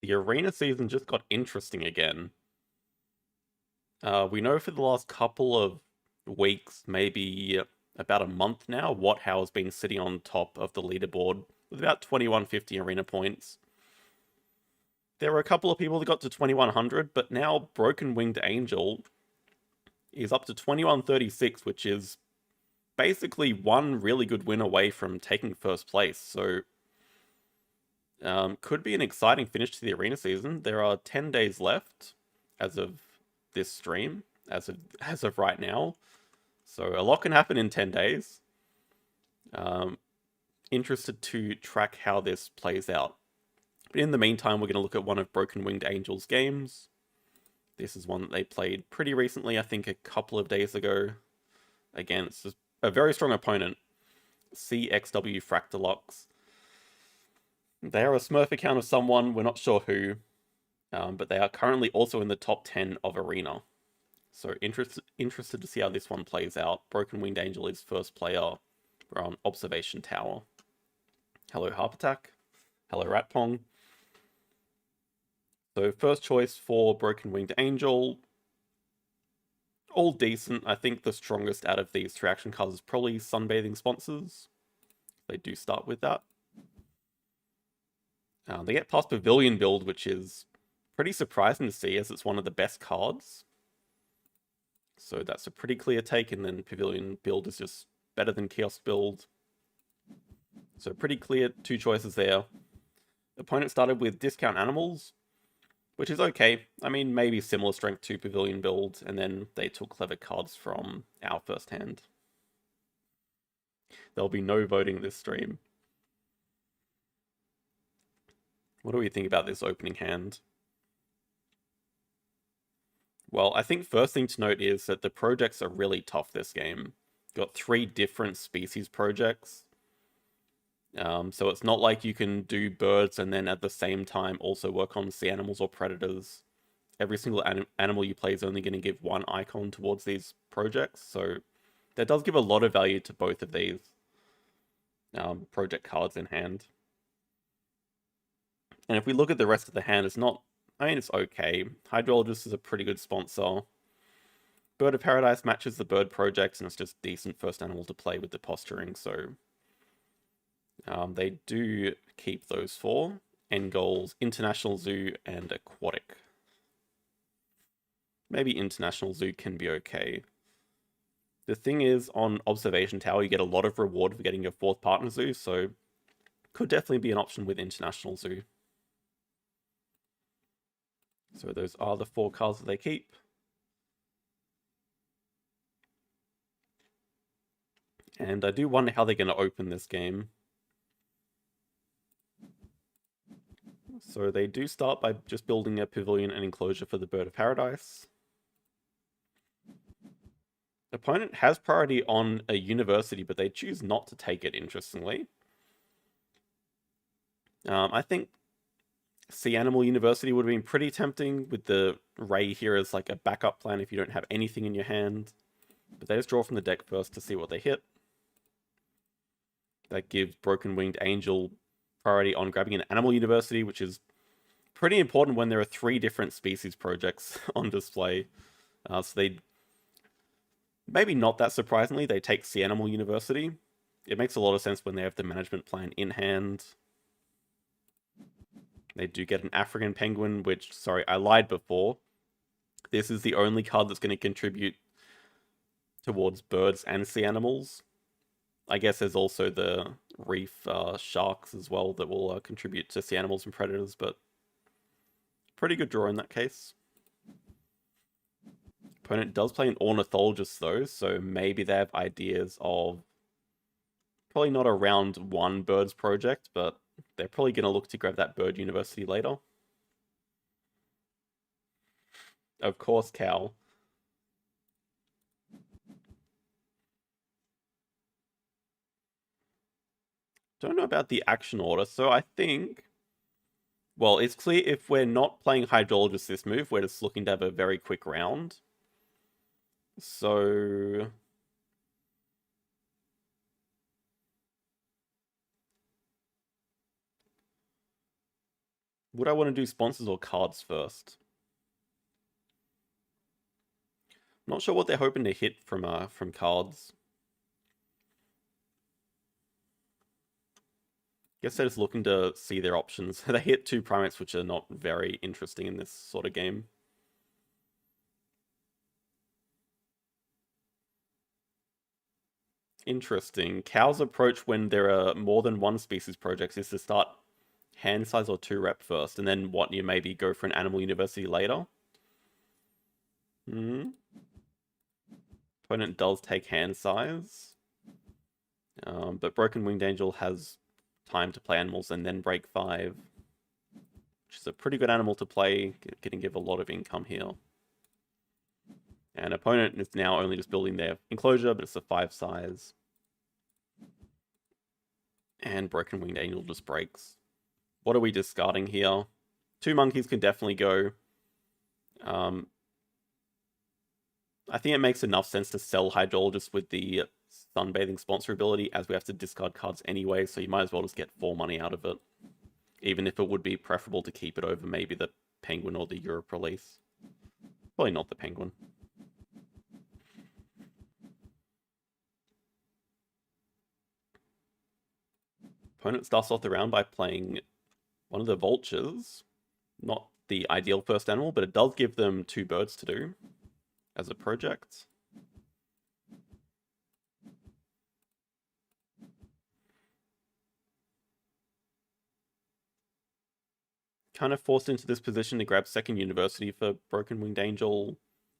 the arena season just got interesting again. We know for the last couple of weeks, maybe about a month now, What has been sitting on top of the leaderboard with about 2150 arena points. There were a couple of people that got to 2100, but now Broken Winged Angel is up to 2136, which is basically one really good win away from taking first place. So could be an exciting finish to the arena season. There are 10 days left as of this stream, as of right now. So a lot can happen in 10 days. Interested to track how this plays out. But in the meantime, we're going to look at one of Broken Winged Angel's games. This is one that they played pretty recently, I think a couple of days ago, against a very strong opponent, CXWFractalux. They are a Smurf account of someone, we're not sure who, but they are currently also in the top 10 of Arena. So interested to see how this one plays out. Broken Winged Angel is first player. We're on Observation Tower. Hello Harp Attack. Hello Ratpong. So first choice for Broken Winged Angel. All decent. I think the strongest out of these three action cards is probably Sunbathing Sponsors. They do start with that. They get past Pavilion build, which is pretty surprising to see as it's one of the best cards. So that's a pretty clear take, and then Pavilion build is just better than Kiosk build. So pretty clear, two choices there. The opponent started with Discount Animals, which is okay. I mean, maybe similar strength to Pavilion build, and then they took clever cards from our first hand. There'll be no voting this stream. What do we think about this opening hand? Well, I think first thing to note is that the projects are really tough this game. Got 3 different species projects. So it's not like you can do birds and then at the same time also work on sea animals or predators. Every single animal you play is only going to give 1 icon towards these projects. So that does give a lot of value to both of these project cards in hand. And if we look at the rest of the hand, it's not... I mean, it's okay. Hydrologist is a pretty good sponsor. Bird of Paradise matches the bird project, and it's just decent first animal to play with the posturing, so... they do keep those 4. End goals, International Zoo and Aquatic. Maybe International Zoo can be okay. The thing is, on Observation Tower, you get a lot of reward for getting your 4th partner zoo, so... could definitely be an option with International Zoo. So those are the 4 cards that they keep. And I do wonder how they're going to open this game. So they do start by just building a pavilion and enclosure for the Bird of Paradise. Opponent has priority on a university, but they choose not to take it, interestingly. I think Sea Animal University would have been pretty tempting with the Ray here as like a backup plan if you don't have anything in your hand. But they just draw from the deck first to see what they hit. That gives Broken Winged Angel priority on grabbing an Animal University, which is pretty important when there are 3 different species projects on display. So they, maybe not that surprisingly, they take Sea Animal University. It makes a lot of sense when they have the management plan in hand. They do get an African Penguin, which, sorry, I lied before. This is the only card that's going to contribute towards birds and sea animals. I guess there's also the reef sharks as well that will contribute to sea animals and predators, but pretty good draw in that case. Opponent does play an ornithologist though, so maybe they have ideas of probably not a round 1 birds project, but they're probably going to look to grab that bird university later. Of course, Cal. Don't know about the action order, so I think... well, it's clear if we're not playing Hydrologist this move, we're just looking to have a very quick round. So... Would I want to do sponsors or cards first? Not sure what they're hoping to hit from cards. Guess they're just looking to see their options. They hit 2 primates, which are not very interesting in this sort of game. Interesting. Cow's approach when there are more than one species projects is to start hand size or 2 rep first, and then what, you maybe go for an animal university later? Opponent does take hand size. But Broken Winged Angel has time to play animals and then break 5. Which is a pretty good animal to play. Can give a lot of income here. And opponent is now only just building their enclosure, but it's a 5 size. And Broken Winged Angel just breaks. What are we discarding here? 2 monkeys can definitely go. I think it makes enough sense to sell Hydrologist with the Sunbathing sponsor ability, as we have to discard cards anyway, so you might as well just get 4 money out of it. Even if it would be preferable to keep it over maybe the Penguin or the Europe release. Probably not the Penguin. Opponent starts off the round by playing one of the vultures. Not the ideal first animal, but it does give them 2 birds to do as a project. Kind of forced into this position to grab second university for Broken Winged Angel,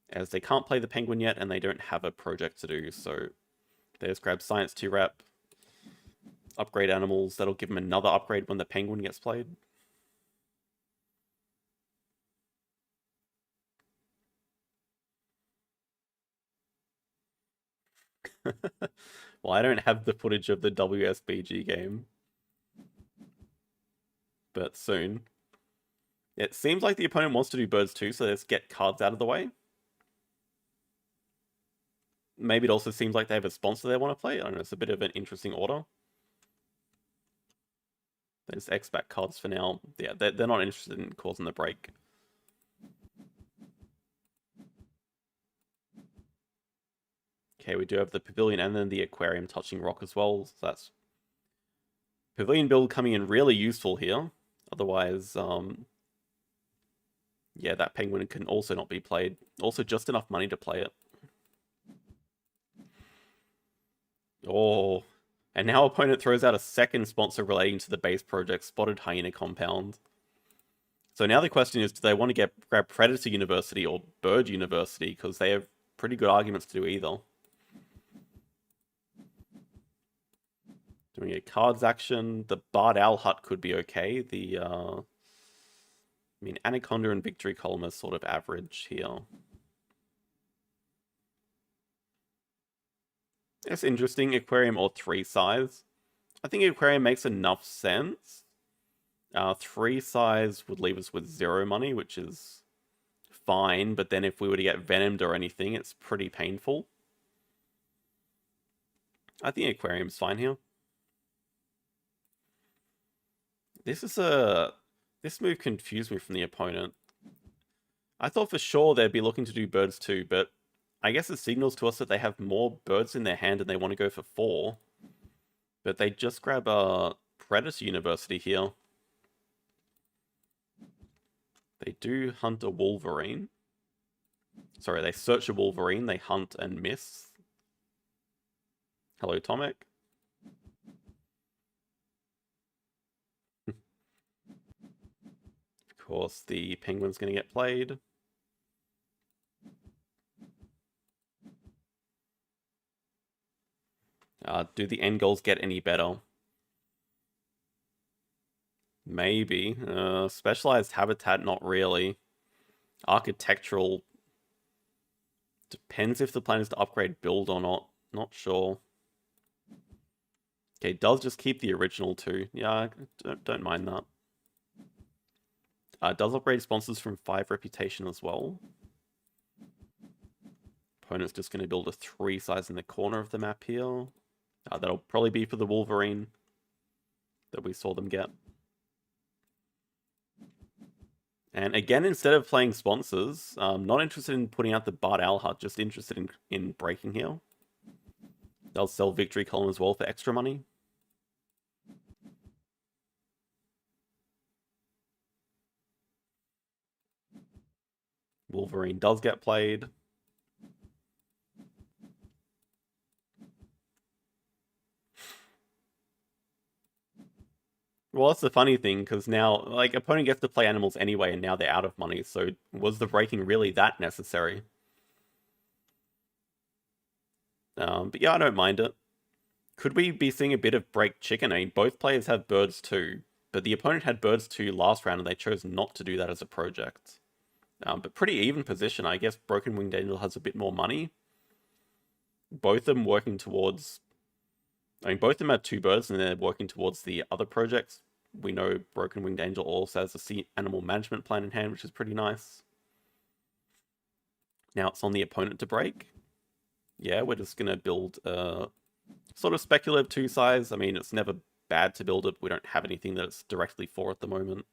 as they can't play the Penguin yet and they don't have a project to do, so they just grab Science 2 rep, upgrade animals. That'll give them another upgrade when the Penguin gets played. Well, I don't have the footage of the WSBG game, but soon. It seems like the opponent wants to do birds too, so let's get cards out of the way. Maybe it also seems like they have a sponsor they want to play. I don't know, it's a bit of an interesting order. There's X-Back cards for now. Yeah, they're not interested in causing the break. Okay, we do have the Pavilion and then the Aquarium touching rock as well. So that's Pavilion build coming in really useful here. Otherwise, yeah, that Penguin can also not be played. Also, just enough money to play it. Oh, and now opponent throws out a second sponsor relating to the base project, Spotted Hyena Compound. So now the question is, do they want to grab Predator University or Bird University? Because they have pretty good arguments to do either. Doing a cards action, the Bard Owl Hut could be okay. I mean, Anaconda and Victory Column are sort of average here. It's interesting, Aquarium or 3 size. I think Aquarium makes enough sense. 3 size would leave us with 0 money, which is fine, but then if we were to get Venomed or anything, it's pretty painful. I think Aquarium's fine here. This move confused me from the opponent. I thought for sure they'd be looking to do birds too, but I guess it signals to us that they have more birds in their hand and they want to go for 4. But they just grab a Predator University here. They do hunt a Wolverine. Sorry, they search a Wolverine, they hunt and miss. Hello, Tomic. Of course, the Penguin's going to get played. Do the end goals get any better? Maybe. Specialized habitat, not really. Architectural. Depends if the plan is to upgrade build or not. Not sure. Okay, does just keep the original too. Yeah, don't mind that. Does upgrade sponsors from 5 reputation as well. Opponent's just going to build a 3 size in the corner of the map here. That'll probably be for the Wolverine that we saw them get. And again, instead of playing sponsors, not interested in putting out the Bard Owl Hut, just interested in breaking here. They'll sell Victory Column as well for extra money. Wolverine does get played. Well, that's the funny thing, because now, like, opponent gets to play animals anyway, and now they're out of money, so was the breaking really that necessary? But yeah, I don't mind it. Could we be seeing a bit of break chicken? I mean, both players have birds too, but the opponent had birds too last round, and they chose not to do that as a project. But pretty even position. I guess Broken Winged Angel has a bit more money. Both of them working towards... I mean, both of them have 2 birds, and they're working towards the other projects. We know Broken Winged Angel also has a sea animal management plan in hand, which is pretty nice. Now it's on the opponent to break. Yeah, we're just going to build a sort of speculative 2-size. I mean, it's never bad to build it. We don't have anything that it's directly for at the moment.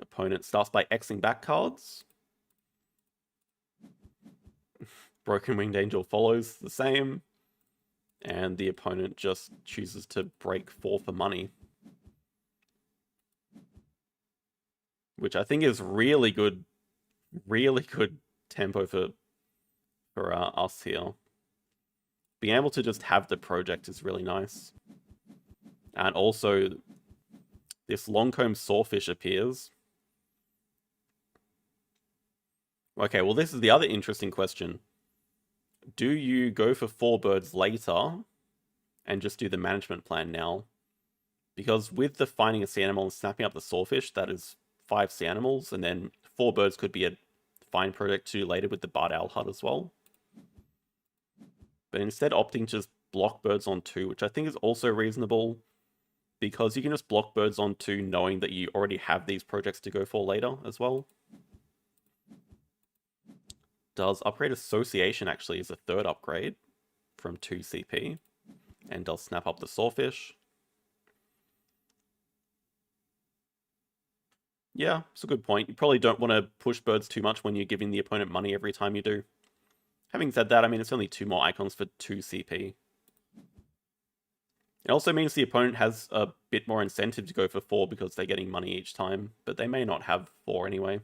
Opponent starts by Xing back cards. Broken Winged Angel follows the same. And the opponent just chooses to break 4 for money. Which I think is really good tempo for us here. Being able to just have the project is really nice. And also, this Longcomb Sawfish appears. Okay, well, this is the other interesting question. Do you go for 4 birds later and just do the management plan now? Because with the finding a sea animal and snapping up the sawfish, that is 5 sea animals, and then 4 birds could be a fine project to do later with the Bard Owl Hut as well. But instead opting to just block birds on 2, which I think is also reasonable, because you can just block birds on 2 knowing that you already have these projects to go for later as well. Does Upgrade Association actually is a 3rd upgrade from 2 CP, and does snap up the sawfish. Yeah, it's a good point. You probably don't want to push birds too much when you're giving the opponent money every time you do. Having said that, I mean, it's only 2 more icons for 2 CP. It also means the opponent has a bit more incentive to go for 4 because they're getting money each time, but they may not have 4 anyway.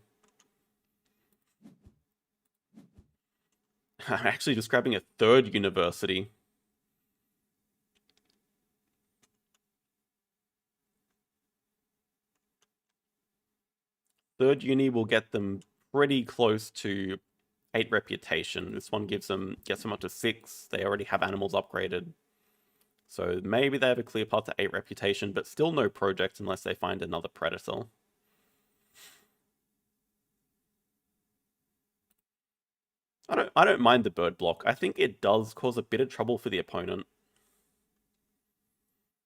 I'm actually just grabbing a 3rd university. Third uni will get them pretty close to 8 reputation. This one gets them up to 6. They already have animals upgraded. So maybe they have a clear path to 8 reputation, but still no project unless they find another predator. I don't mind the bird block. I think it does cause a bit of trouble for the opponent.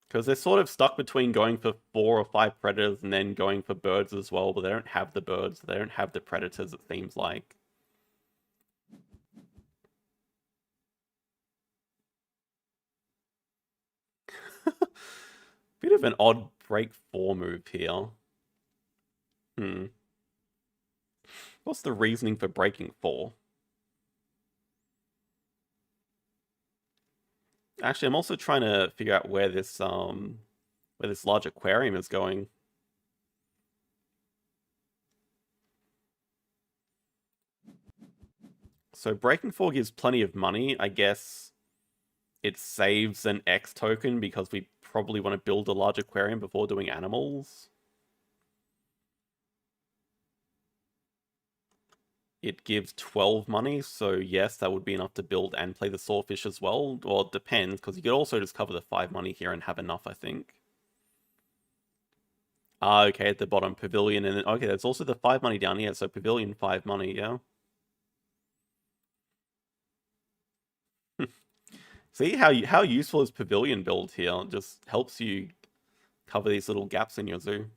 Because they're sort of stuck between going for 4 or 5 predators and then going for birds as well, but they don't have the birds. They don't have the predators, it seems like. Bit of an odd break 4 move here. What's the reasoning for breaking 4? Actually, I'm also trying to figure out where this large aquarium is going. So breaking 4 gives plenty of money. I guess it saves an X token because we probably want to build a large aquarium before doing animals. It gives 12 money, so yes, that would be enough to build and play the sawfish as well. Well, it depends, because you could also just cover the 5 money here and have enough, I think. Ah, okay, at the bottom, pavilion, and then, okay, there's also the 5 money down here, so pavilion, 5 money, yeah. See how useful is pavilion build here? It just helps you cover these little gaps in your zoo.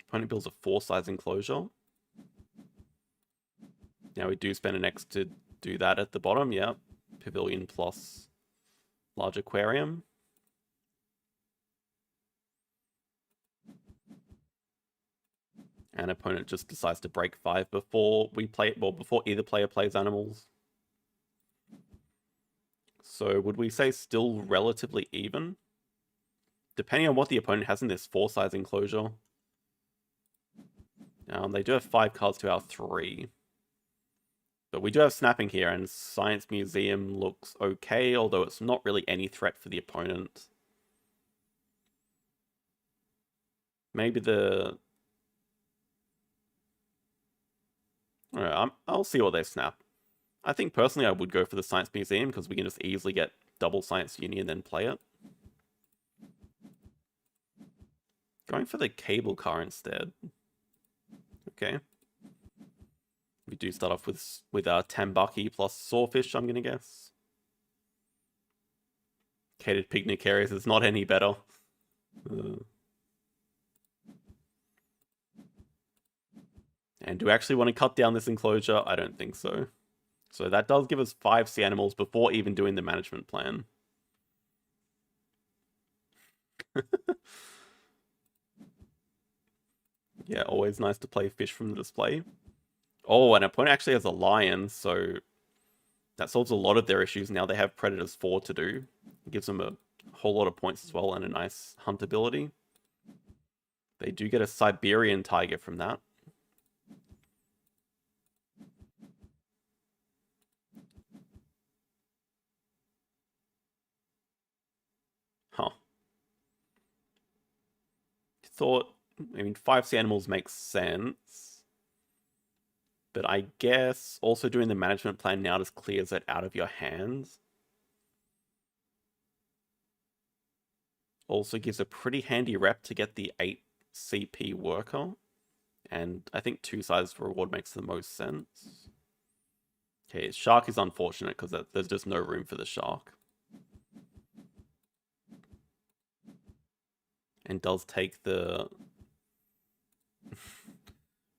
Opponent builds a 4-size enclosure. Now we do spend an X to do that at the bottom, yeah. Pavilion plus large aquarium. And opponent just decides to break 5 before we play, well, before either player plays animals. So would we say still relatively even? Depending on what the opponent has in this 4-size enclosure. They do have 5 cards to our 3. But we do have snapping here, and Science Museum looks okay, although it's not really any threat for the opponent. Maybe the... Alright, I'll see what they snap. I think personally I would go for the Science Museum, because we can just easily get double Science Uni and then play it. Going for the cable car instead. Okay. We do start off with our Tambaki plus Sawfish, I'm gonna guess. Catered picnic areas is not any better. And do we actually want to cut down this enclosure? I don't think so. So that does give us 5 sea animals before even doing the management plan. Yeah, always nice to play fish from the display. Oh, and opponent actually has a lion, so that solves a lot of their issues. Now they have Predators 4 to do. It gives them a whole lot of points as well and a nice hunt ability. They do get a Siberian tiger from that. Huh. Thought, I mean, 5 sea animals makes sense. But I guess also doing the management plan now just clears it out of your hands. Also gives a pretty handy rep to get the 8 CP worker. And I think 2-size reward makes the most sense. Okay, shark is unfortunate because there's just no room for the shark. And does take the...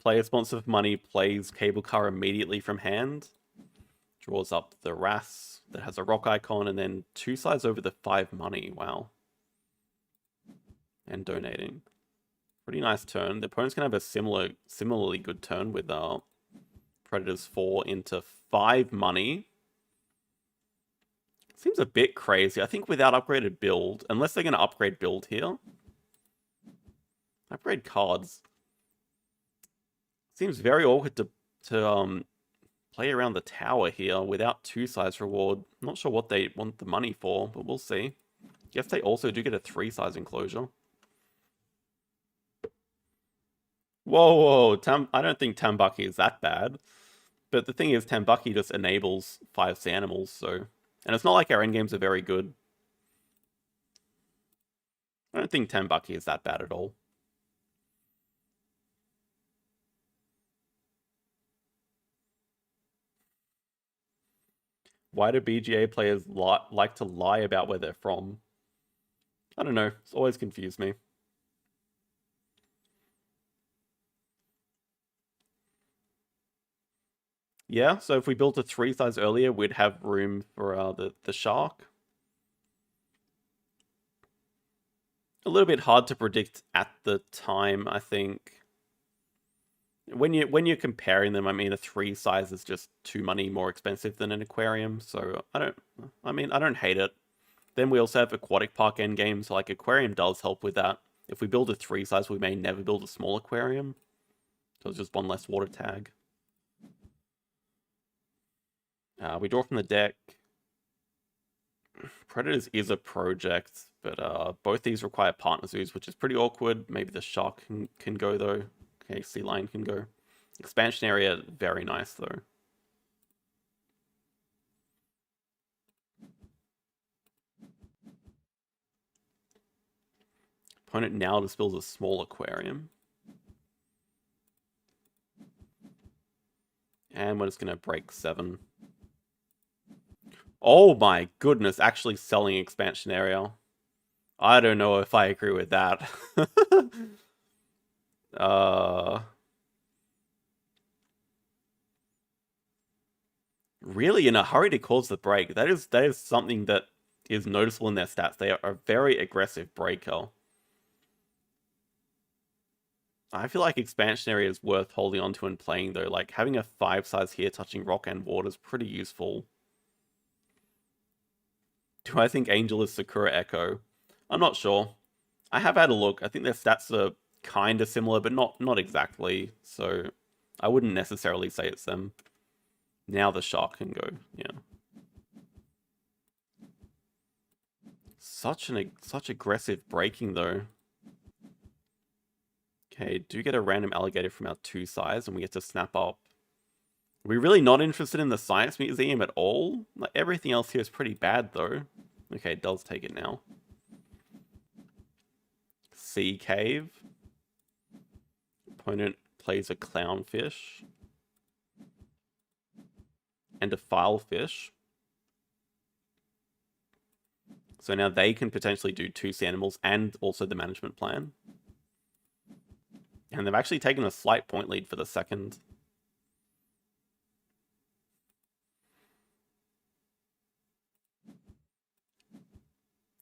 Player sponsor money, plays cable car immediately from hand. Draws up the Wrasse that has a rock icon, and then 2-size over the 5 money. Wow. And donating. Pretty nice turn. The opponent's going to have a similarly good turn with Predators 4 into 5 money. Seems a bit crazy. I think without upgraded build, unless they're going to upgrade build here. Upgrade cards. Seems very awkward to play around the tower here without 2-size reward. Not sure what they want the money for, but we'll see. Guess they also do get a 3-size enclosure. Whoa, I don't think Tambaki is that bad. But the thing is, Tambaki just enables 5 sea animals, so... And it's not like our endgames are very good. I don't think Tambaki is that bad at all. Why do BGA players like to lie about where they're from? I don't know. It's always confused me. Yeah, so if we built a 3-size earlier, we'd have room for the shark. A little bit hard to predict at the time, I think. When you're comparing them, I mean, a 3-size is just 2 money more expensive than an aquarium, so I don't hate it. Then we also have aquatic park endgames, so like aquarium does help with that. If we build a 3-size, we may never build a small aquarium. So it's just one less water tag. We draw from the deck. Predators is a project, but both these require partner zoos, which is pretty awkward. Maybe the shark can go, though. Okay, sea lion can go. Expansion area, very nice, though. Opponent now just builds a small aquarium. And we're just going to break 7. Oh my goodness, actually selling expansion area. I don't know if I agree with that. Really in a hurry to cause the break. That is something that is noticeable in their stats. They are a very aggressive breaker. I feel like expansion area is worth holding on to and playing though. Like having a 5 size here touching rock and water is pretty useful. Do I think Angel is Sakura Echo? I'm not sure. I have had a look. I think their stats are kind of similar, but not exactly. So I wouldn't necessarily say it's them. Now the shark can go. Yeah. Such aggressive breaking though. Okay, do get a random alligator from our 2 size, and we get to snap up. Are we really not interested in the science museum at all? Like everything else here is pretty bad though. Okay, it does take it now. Sea cave. Opponent plays a clownfish. And a filefish. So now they can potentially do 2 sea animals and also the management plan. And they've actually taken a slight point lead for the second.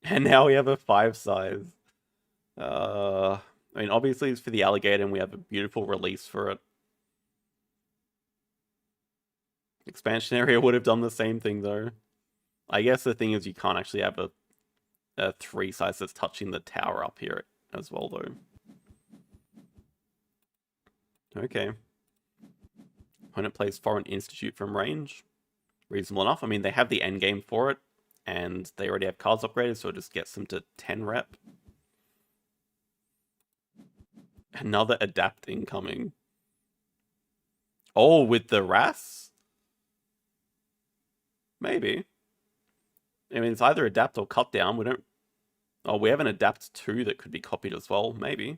And now we have a 5 size. I mean, obviously it's for the alligator and we have a beautiful release for it. Expansion area would have done the same thing though. I guess the thing is you can't actually have a 3 size that's touching the tower up here as well though. Okay. Opponent plays Foreign Institute from range. Reasonable enough. I mean, they have the endgame for it, and they already have cards upgraded, so it just gets them to 10 rep. Another adapt incoming. Oh, with the RAS? Maybe. I mean, it's either adapt or cut down. We don't... Oh, we have an adapt 2 that could be copied as well. Maybe.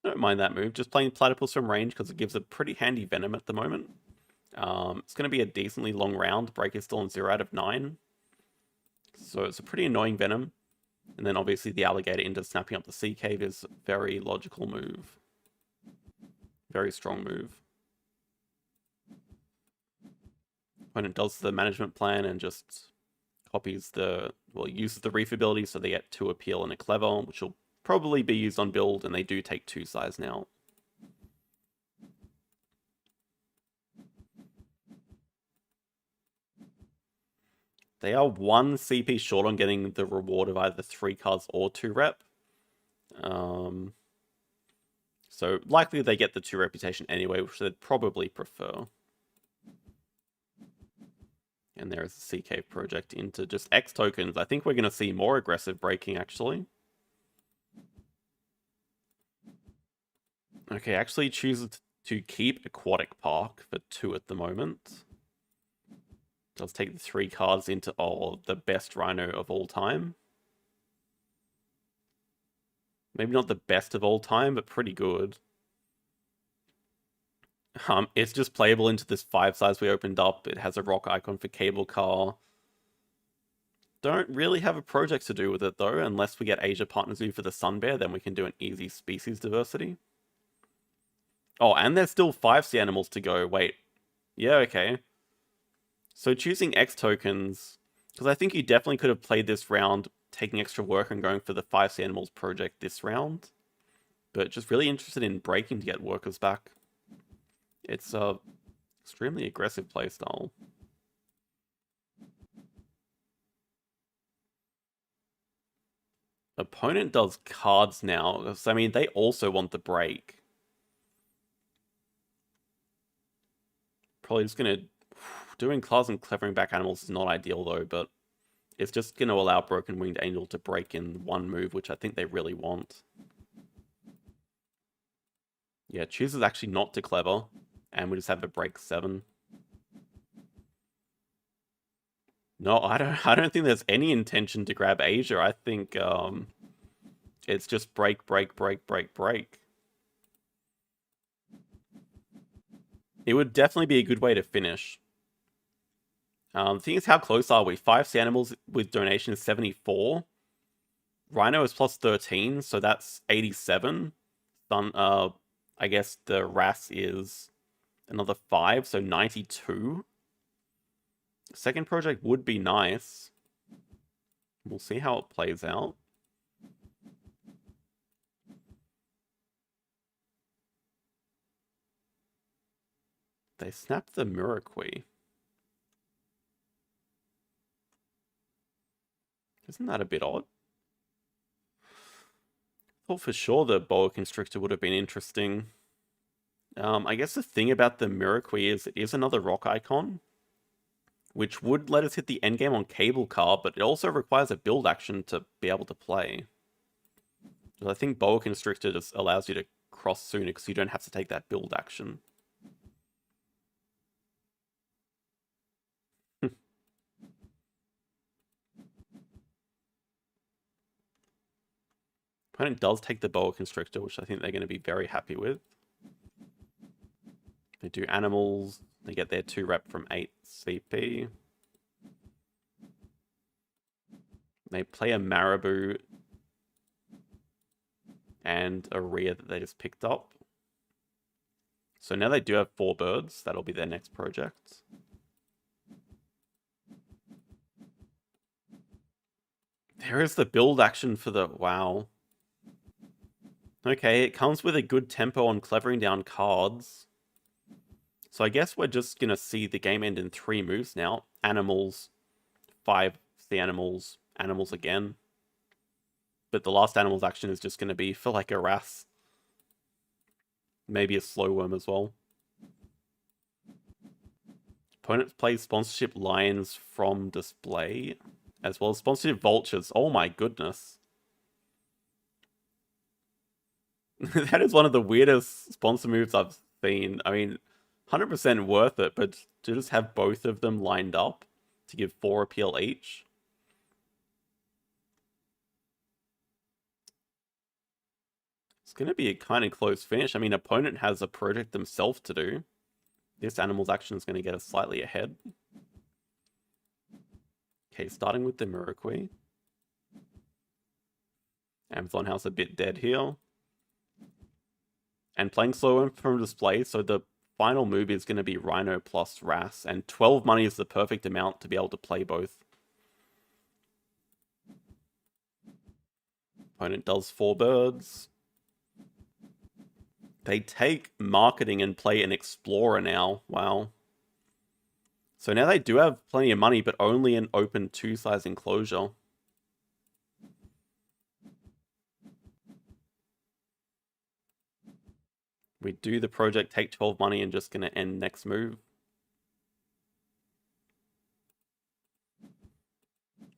I don't mind that move. Just playing Platypus from range because it gives a pretty handy Venom at the moment. It's going to be a decently long round. Break is still on 0 out of 9. So it's a pretty annoying Venom. And then obviously the alligator into snapping up the sea cave is a very logical move. Very strong move. When it does the management plan and just copies the... Well, uses the reef ability so they get 2 appeal and a clever, which will probably be used on build, and they do take 2 size now. They are 1 CP short on getting the reward of either 3 cards or 2 rep. So likely they get the 2 reputation anyway, which they'd probably prefer. And there is a Sea Cave project into just X tokens. I think we're going to see more aggressive breaking, actually. Okay, actually chooses to keep Aquatic Park for 2 at the moment. Does take the 3 cards into the best Rhino of all time. Maybe not the best of all time, but pretty good. It's just playable into this 5 size we opened up. It has a rock icon for cable car. Don't really have a project to do with it though, unless we get Asia Partner Zoo for the Sun Bear, then we can do an easy species diversity. Oh, and there's still 5 sea animals to go. Wait. Yeah, okay. So choosing X tokens, because I think you definitely could have played this round taking extra work and going for the 5 sea animals project this round. But just really interested in breaking to get workers back. It's a extremely aggressive playstyle. Opponent does cards now. So, I mean, they also want the break. Probably just going to... Doing claws and clevering back animals is not ideal, though, but it's just going to allow Broken Winged Angel to break in 1 move, which I think they really want. Yeah, chooses actually not to clever, and we just have a break 7. No, I don't think there's any intention to grab Asia. I think it's just break, break, break, break, break. It would definitely be a good way to finish. The thing is, how close are we? 5 sea animals with donation is 74. Rhino is plus 13, so that's 87. I guess the RAS is Another 5, so 92. Second project would be nice. We'll see how it plays out. They snapped the Miracle. Isn't that a bit odd? Thought for sure the Boa Constrictor would have been interesting. I guess the thing about the Miracle is it is another rock icon, which would let us hit the endgame on Cable Car, but it also requires a build action to be able to play. So I think Boa Constrictor just allows you to cross sooner because you don't have to take that build action. Opponent does take the Boa Constrictor, which I think they're going to be very happy with. They do animals. They get their 2 rep from 8 CP. They play a Marabou and a Rhea that they just picked up. So now they do have 4 birds. That'll be their next project. There is the build action for the... Wow. Okay, it comes with a good tempo on clevering down cards. So I guess we're just going to see the game end in 3 moves now. Animals, 5 the animals, animals again. But the last animals action is just going to be for like a Wrath. Maybe a Slow Worm as well. Opponent plays sponsorship lions from display, as well as sponsorship vultures. Oh my goodness. That is one of the weirdest sponsor moves I've seen. I mean, 100% worth it, but to just have both of them lined up to give 4 appeal each. It's going to be a kind of close finish. I mean, opponent has a project themselves to do. This animal's action is going to get us slightly ahead. Okay, starting with the Miracle. Amazon House a bit dead here. And playing slow from display, so the final move is going to be Rhino plus Wrath, and 12 money is the perfect amount to be able to play both. Opponent does 4 birds. They take Marketing and play an Explorer now. Wow. So now they do have plenty of money, but only an open 2-size enclosure. We do the project, take 12 money, and just going to end next move.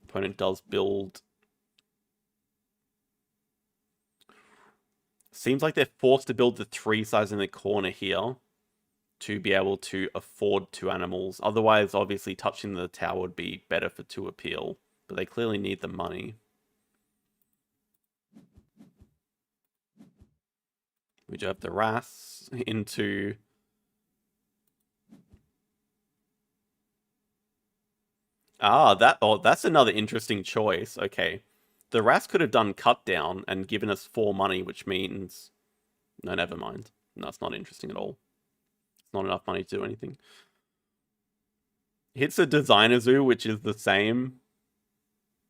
Opponent does build. Seems like they're forced to build the 3-size in the corner here to be able to afford 2 animals. Otherwise, obviously, touching the tower would be better for 2 appeal. But they clearly need the money. We do have the Wrath into... that's another interesting choice. Okay. The Wrath could have done cut down and given us 4 money, which means... No, never mind. No, it's not interesting at all. It's not enough money to do anything. Hits a Designer Zoo, which is the same,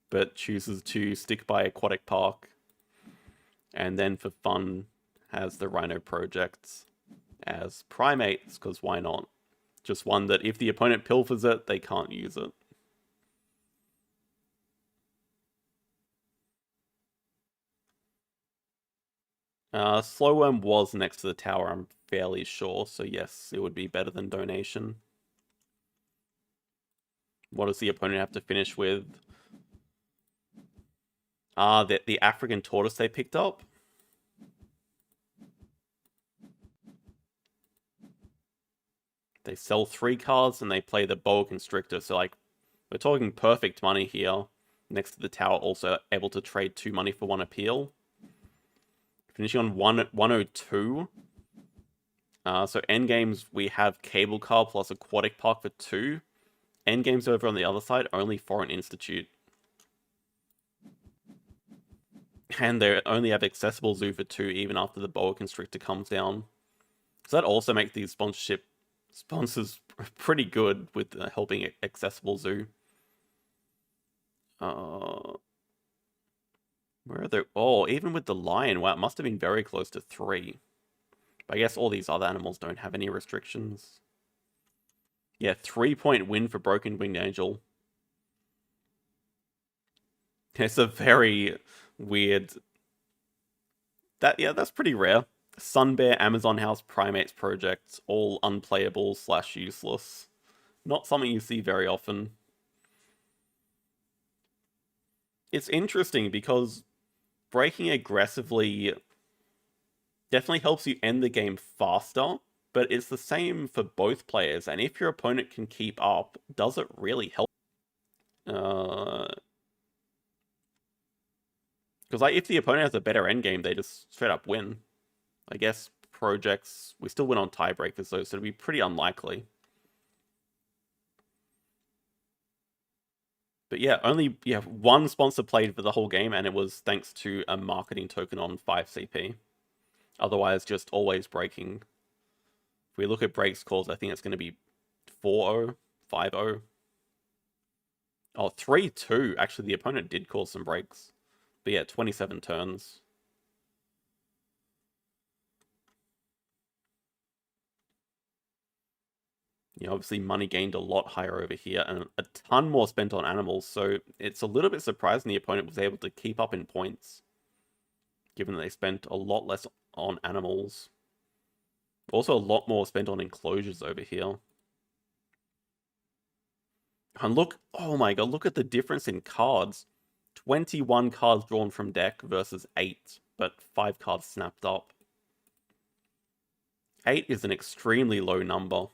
but chooses to stick by Aquatic Park. And then for fun, has the Rhino projects as primates, because why not? Just one that if the opponent pilfers it, they can't use it. Slow Worm was next to the tower, I'm fairly sure, so yes, it would be better than donation. What does the opponent have to finish with? The African tortoise they picked up. They sell 3 cards and they play the Boa Constrictor, so like, we're talking perfect money here. Next to the tower, also able to trade 2 money for 1 appeal. Finishing on 102. So endgames, we have Cable Car plus Aquatic Park for 2. Endgames over on the other side, only Foreign Institute. And they only have Accessible Zoo for 2, even after the Boa Constrictor comes down. So that also makes these sponsorship Sponsor's pretty good with helping accessible zoo. Where are they? Oh, even with the lion, wow, it must have been very close to 3. But I guess all these other animals don't have any restrictions. Yeah, 3-point win for Broken Winged Angel. It's a very weird... that's pretty rare. Sun Bear, Amazon House, Primates projects, all unplayable / useless. Not something you see very often. It's interesting because breaking aggressively definitely helps you end the game faster, but it's the same for both players, and if your opponent can keep up, does it really help? Because like, if the opponent has a better endgame, they just straight up win. I guess projects, we still win on tiebreakers though, so it'd be pretty unlikely. But yeah, only one sponsor played for the whole game, and it was thanks to a marketing token on 5 CP. Otherwise, just always breaking. If we look at break scores, I think it's going to be 4-0, 5-0. Oh, 3-2. Actually, the opponent did cause some breaks. But yeah, 27 turns. Yeah, obviously money gained a lot higher over here, and a ton more spent on animals, so it's a little bit surprising the opponent was able to keep up in points, given that they spent a lot less on animals. Also a lot more spent on enclosures over here. And look, oh my god, look at the difference in cards. 21 cards drawn from deck versus 8, but 5 cards snapped up. 8 is an extremely low number.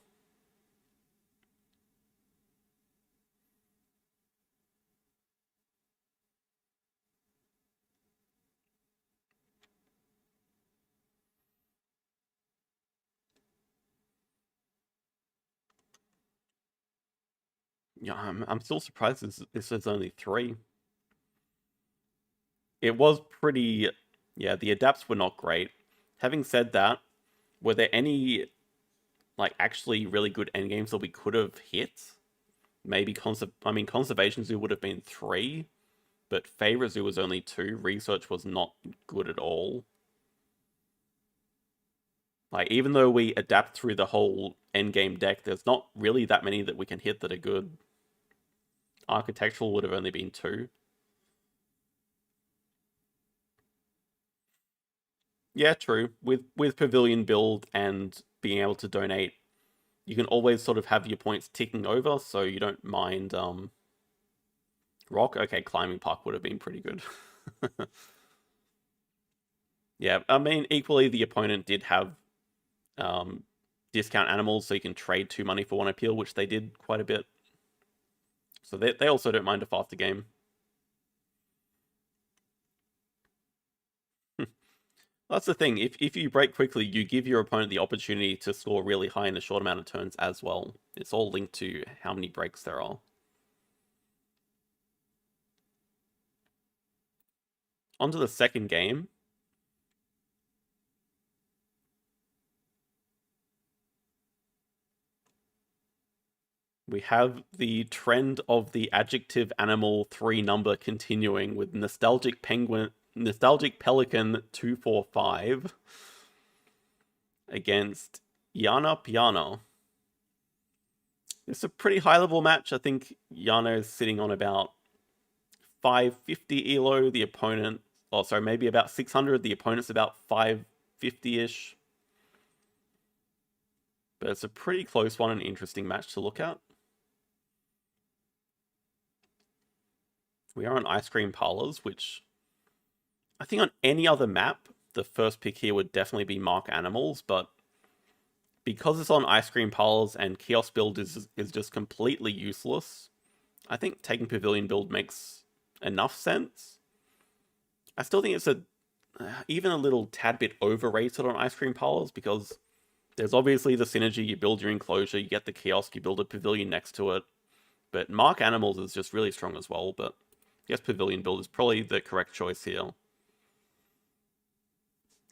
Yeah, I'm still surprised this is only 3. It was pretty... Yeah, the adapts were not great. Having said that, were there any, like, actually really good endgames that we could have hit? Maybe Conservation Zoo would have been 3, but Favorite Zoo was only 2. Research was not good at all. Like, even though we adapt through the whole endgame deck, there's not really that many that we can hit that are good. Architectural would have only been 2. Yeah, true. With Pavilion build and being able to donate, you can always sort of have your points ticking over, so you don't mind Rock. Okay, Climbing Park would have been pretty good. Yeah, I mean, equally the opponent did have discount animals, so you can trade 2 money for 1 appeal, which they did quite a bit. So they also don't mind a faster game. That's the thing. If you break quickly, you give your opponent the opportunity to score really high in a short amount of turns as well. It's all linked to how many breaks there are. On to the second game. We have the trend of the adjective animal 3 number continuing with Nostalgic Pelican 245 against IanaPiana. It's a pretty high level match. I think Yana is sitting on about 550 elo. The opponent, oh sorry, maybe about 600. The opponent's about 550-ish. But it's a pretty close one, an interesting match to look at. We are on Ice Cream Parlors, which I think on any other map, the first pick here would definitely be Mark Animals, but because it's on Ice Cream Parlors and Kiosk build is just completely useless, I think taking Pavilion build makes enough sense. I still think it's even a little tad bit overrated on Ice Cream Parlors, because there's obviously the synergy. You build your enclosure, you get the kiosk, you build a pavilion next to it. But Mark Animals is just really strong as well, but I guess Pavilion build is probably the correct choice here.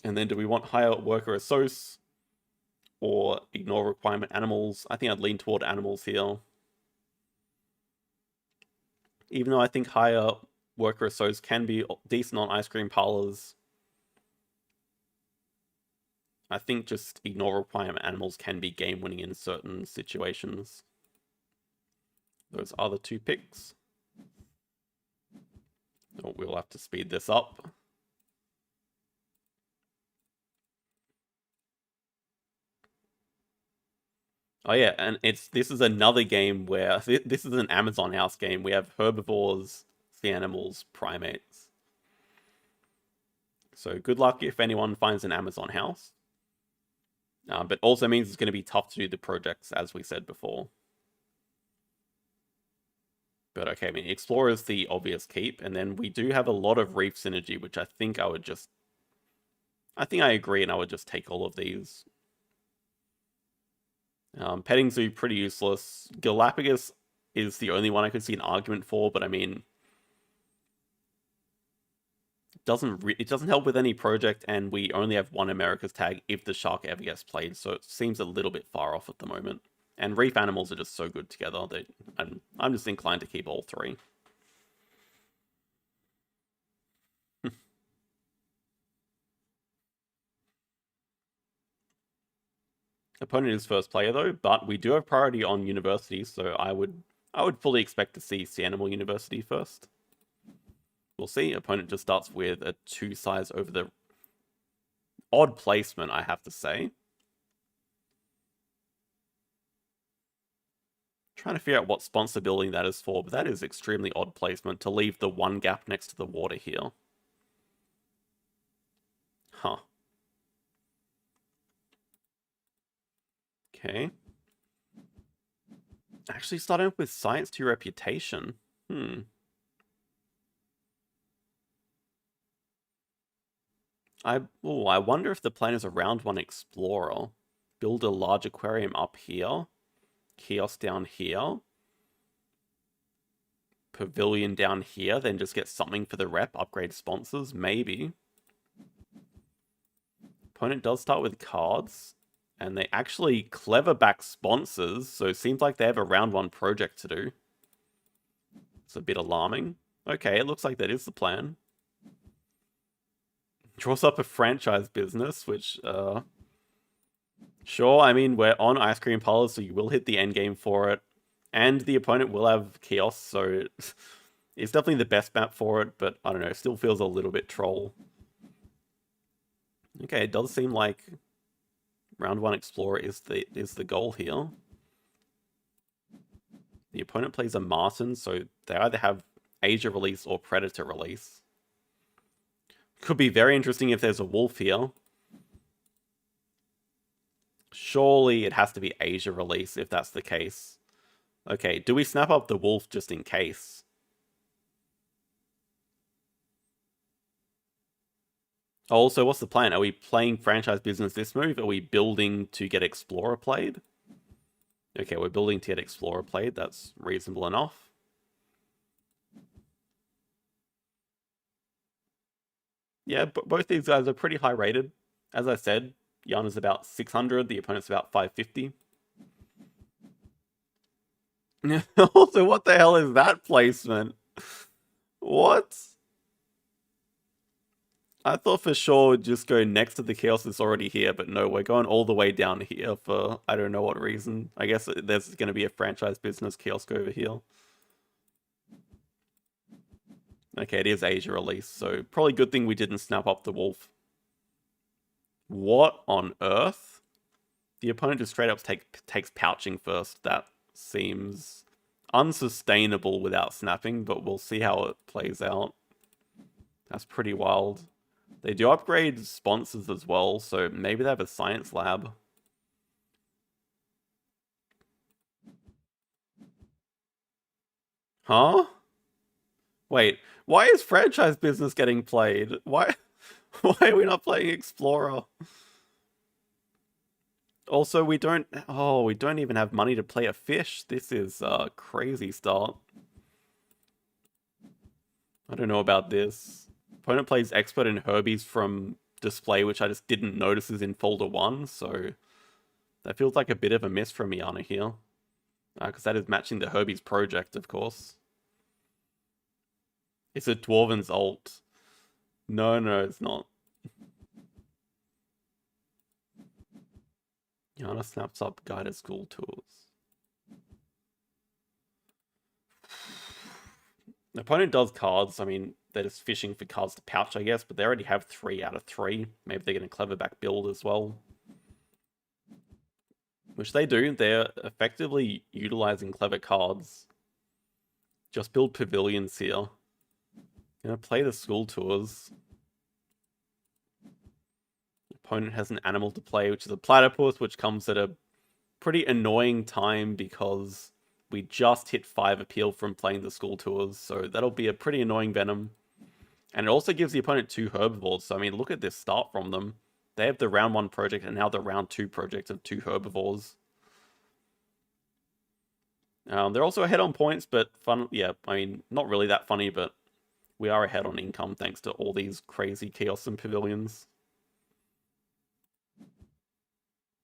And then do we want higher worker Assos? or ignore requirement animals. I think I'd lean toward animals here. Even though I think higher worker assos can be decent on ice cream parlors, I think just ignore requirement animals can be game winning in certain situations. Those are the 2 picks. Oh, we'll have to speed this up. Oh yeah, and this is another game where this is an Amazon house game. We have herbivores, sea animals, primates. So good luck if anyone finds an Amazon house. But also means it's going to be tough to do the projects, as we said before. But okay, I mean, Explorer is the obvious keep, and then we do have a lot of Reef synergy, which I think I think I agree, and I would just take all of these. Petting Zoo, pretty useless. Galapagos is the only one I could see an argument for, but I mean, it doesn't help with any project, and we only have 1 America's tag if the shark ever gets played, so it seems a little bit far off at the moment. And reef animals are just so good together that I'm just inclined to keep all 3. Opponent is first player though, but we do have priority on universities, so I would fully expect to see Sea Animal University first. We'll see. Opponent just starts with a 2 size over the odd placement, I have to say. Trying to figure out what sponsor building that is for, but that is extremely odd placement to leave the 1 gap next to the water here. Huh. Okay. Actually starting off with Science to Reputation. I wonder if the plan is a round 1 Explorer. Build a large aquarium up here. Kiosk down here. Pavilion down here, then just get something for the rep, upgrade sponsors, maybe. Opponent does start with cards, and they actually clever back sponsors, so it seems like they have a round 1 project to do. It's a bit alarming. Okay, it looks like that is the plan. Draws up a franchise business, which, sure, I mean, we're on ice cream parlors, so you will hit the end game for it. And the opponent will have kiosks, so it's definitely the best map for it, but I don't know, it still feels a little bit troll. Okay, it does seem like round 1 Explorer is the goal here. The opponent plays a Martin, so they either have Asia release or Predator release. Could be very interesting if there's a wolf here. Surely it has to be Asia release if that's the case. Okay, do we snap up the wolf just in case? Also, what's the plan? Are we playing franchise business this move? Are we building to get Explorer played? Okay, we're building to get Explorer played. That's reasonable enough. Yeah, but both these guys are pretty high rated. As I said, Yana's about 600, the opponent's about 550. Also, what the hell is that placement? What? I thought for sure we'd just go next to the chaos that's already here, but no, we're going all the way down here for I don't know what reason. I guess there's going to be a franchise business kiosk over here. Okay, it is Asia release, so probably good thing we didn't snap up the wolf. What on earth? The opponent just straight up takes pouching first. That seems unsustainable without snapping, but we'll see how it plays out. That's pretty wild. They do upgrade sponsors as well, so maybe they have a science lab. Huh? Wait, why is franchise business getting played? Why are we not playing Explorer? Also, we don't even have money to play a fish. This is a crazy start. I don't know about this. Opponent plays expert in Herbies from display, which I just didn't notice is in folder 1, so That feels like a bit of a miss from Iana here. Because that is matching the Herbie's project, of course. It's a Dwarven's ult. No, it's not. Iana snaps up guided school tours. The opponent does cards. I mean, they're just fishing for cards to pouch, I guess, but they already have 3 out of 3. Maybe they're going to clever back build as well. Which they do. They're effectively utilizing clever cards. Just build pavilions here. Gonna play the school tours. Opponent has an animal to play, which is a platypus, which comes at a pretty annoying time because we just hit 5 appeal from playing the school tours, so that'll be a pretty annoying Venom. And it also gives the opponent 2 herbivores, so I mean, look at this start from them. They have the round 1 project and now the round 2 project of 2 herbivores. They're also ahead on points, but fun. Yeah, I mean, not really that funny, but we are ahead on income thanks to all these crazy chaos and pavilions.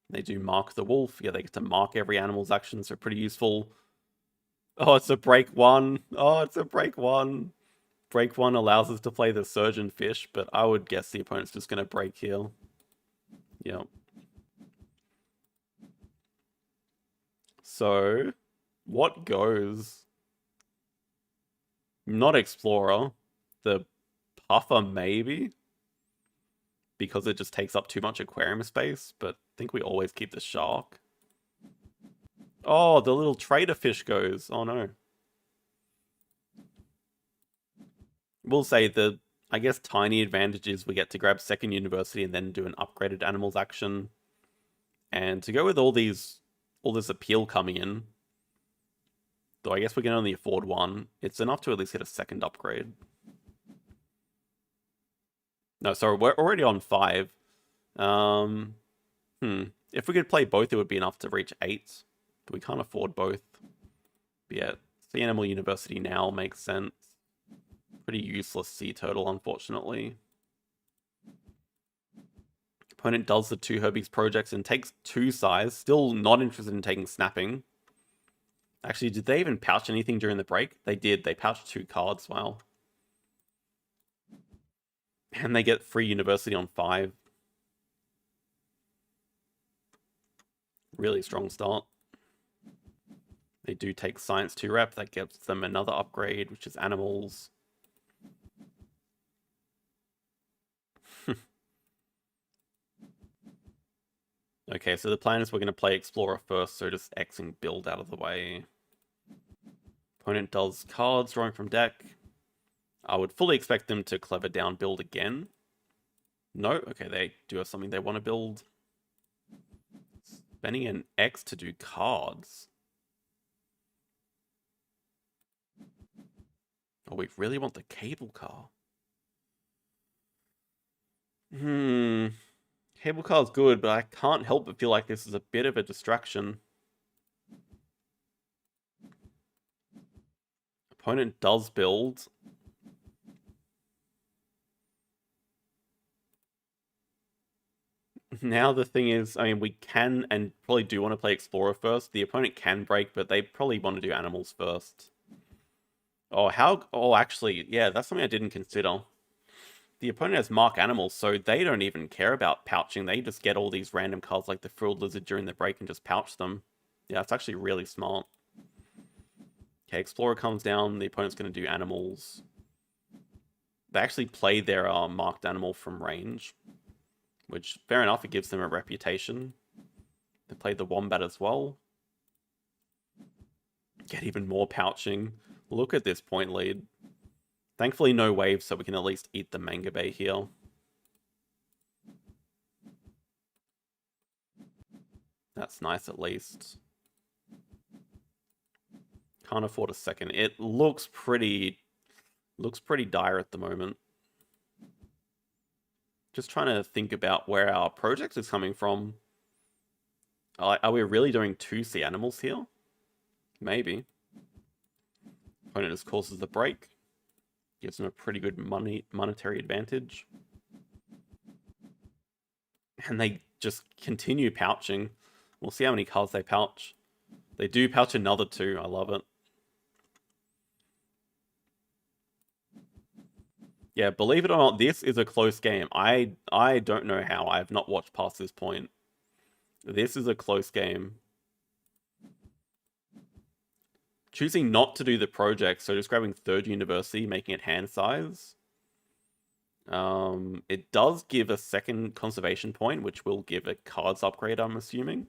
They do mark the wolf. Yeah, they get to mark every animal's action, so pretty useful. Oh, it's a break 1. Oh, it's a break 1. Break 1 allows us to play the surgeon fish, but I would guess the opponent's just going to break here. Yep. So, what goes? Not Explorer. The Puffer, maybe? Because it just takes up too much aquarium space, but I think we always keep the shark. Oh, the little trader fish goes. Oh no. We'll say the, I guess, tiny advantage is we get to grab second university and then do an upgraded animals action. And to go with all this appeal coming in, though I guess we can only afford 1, it's enough to at least get a second upgrade. No, sorry, we're already on 5. If we could play both, it would be enough to reach 8. But we can't afford both. But yeah, Sea Animal University now makes sense. Pretty useless sea turtle, unfortunately. Opponent does the 2 Herbie's projects and takes 2 size. Still not interested in taking snapping. Actually, did they even pouch anything during the break? They did. They pouched 2 cards. Wow. And they get free university on 5. Really strong start. They do take science 2 rep. That gives them another upgrade, which is animals. Okay, so the plan is we're going to play Explorer first, so just Xing build out of the way. Opponent does cards, drawing from deck. I would fully expect them to clever down build again. No? Okay, they do have something they want to build. Spending an X to do cards. Oh, we really want the cable car. Cable car's good, but I can't help but feel like this is a bit of a distraction. Opponent does build. Now the thing is, I mean, we can and probably do want to play Explorer first. The opponent can break, but they probably want to do animals first. Oh, actually, yeah, that's something I didn't consider. The opponent has mark animals, so they don't even care about pouching. They just get all these random cards like the frilled lizard during the break and just pouch them. Yeah, it's actually really smart. Okay, Explorer comes down. The opponent's going to do animals. They actually play their marked animal from range, which, fair enough, it gives them a reputation. They play the Wombat as well. Get even more pouching. Look at this point lead. Thankfully, no waves, so we can at least eat the Manga Bay here. That's nice, at least. Can't afford a second. It looks pretty dire at the moment. Just trying to think about where our project is coming from. Are we really doing 2 sea animals here? Maybe. Opponent just causes the break. Gives them a pretty good monetary advantage. And they just continue pouching. We'll see how many cards they pouch. They do pouch another 2. I love it. Yeah, believe it or not, this is a close game. I don't know how. I have not watched past this point. This is a close game. Choosing not to do the project, so just grabbing 3rd University, making it hand size. It does give a 2nd conservation point, which will give a cards upgrade, I'm assuming.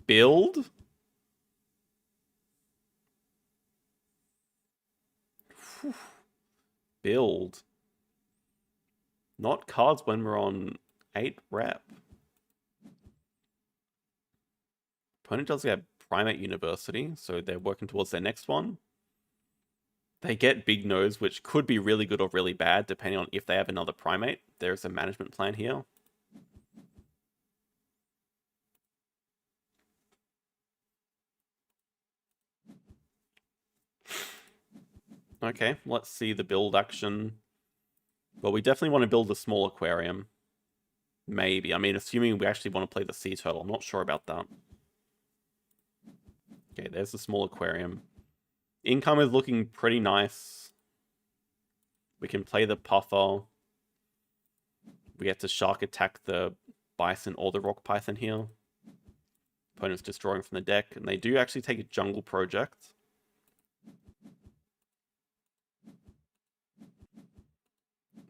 Build? Whew. Build. Not cards when we're on 8 rep. Opponent does get Primate University, so they're working towards their next one. They get Big Nose, which could be really good or really bad, depending on if they have another Primate. There's a management plan here. Okay, let's see the build action. Well, we definitely want to build a small aquarium. Maybe. I mean, assuming we actually want to play the sea turtle. I'm not sure about that. Okay, there's the small aquarium. Income is looking pretty nice. We can play the puffer. We get to shark attack the bison or the rock python here. Opponent's just drawing from the deck, and they do actually take a jungle project.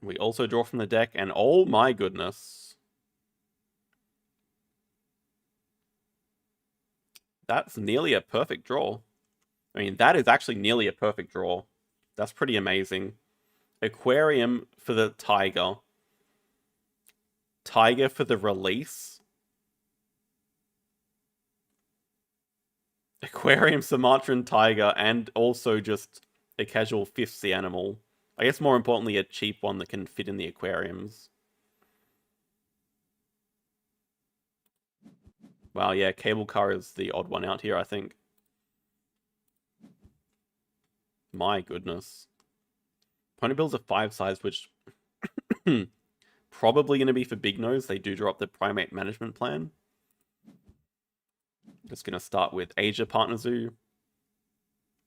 We also draw from the deck, and oh my goodness. That's nearly a perfect draw. I mean, that is actually nearly a perfect draw. That's pretty amazing. Aquarium for the tiger. Tiger for the release. Aquarium, Sumatran tiger, and also just a casual 5th sea animal. I guess more importantly, a cheap one that can fit in the aquariums. Wow, yeah, cable car is the odd one out here, I think. My goodness. Opponent builds a 5 size, which probably going to be for Big Nose. They do draw up the Primate Management Plan. Just going to start with Asia Partner Zoo.